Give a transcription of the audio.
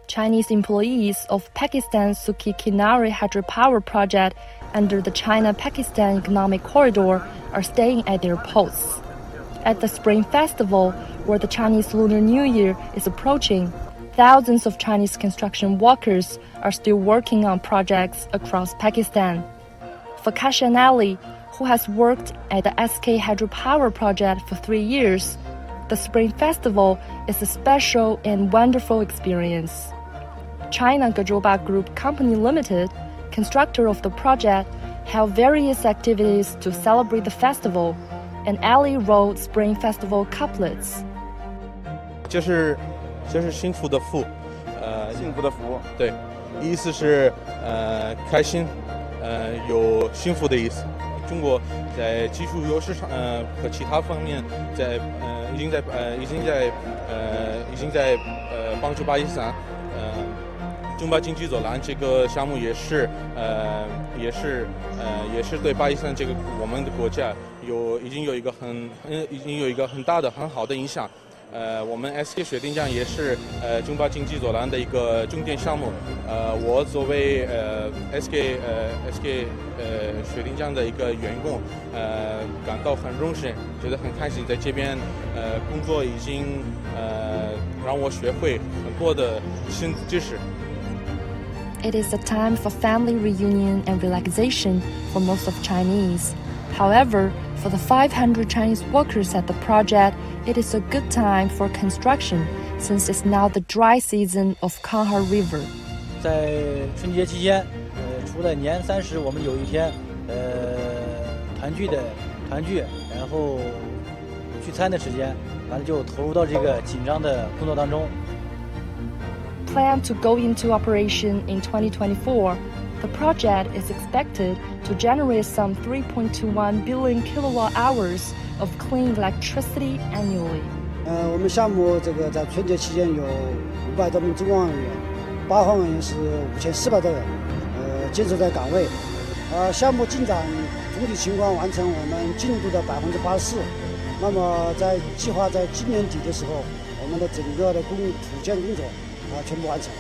Chinese employees of Pakistan's Suki Kinare hydropower project under the China-Pakistan Economic Corridor are staying at their posts. At the Spring Festival, where the Chinese Lunar New Year is approaching, thousands of Chinese construction workers are still working on projects across Pakistan. For Kashan Ali, who has worked at the SK hydropower project for 3 years, the Spring Festival is a special and wonderful experience. China Gajoba Group Company Limited, constructor of the project, held various activities to celebrate the festival, and Ali wrote Spring Festival couplets. 就是幸福的福，幸福的福，对，意思是开心，有幸福的意思。中国在技术优势上，和其他方面已经在帮助巴基斯坦。中巴经济走廊这个项目也是对巴基斯坦这个我们的国家已经有一个很大的很好的影响。我们 SK 水电匠也是中巴经济走廊的一个重点项目。我作为SK 水电匠的一个员工，感到很荣幸，觉得很开心，在这边工作已经让我学会很多的新知识。It is a time for family reunion and relaxation for most of Chinese. However, for the 500 Chinese workers at the project, it is a good time for construction since it's now the dry season of Kanhar River. 在春节期间，除了年30我们有一天团聚，然后聚餐的时间，完了就投入到这个紧张的工作当中。Planned to go into operation in 2024, the project is expected to generate some 3.21 billion kilowatt hours of clean electricity annually. 我们项目这个在春节期间有500多名中方人员，8方人员是5400多人，坚守在岗位。项目进展总体情况完成我们进度的84%。那么计划在今年底的时候，我们的整个的土建工作全部完成了。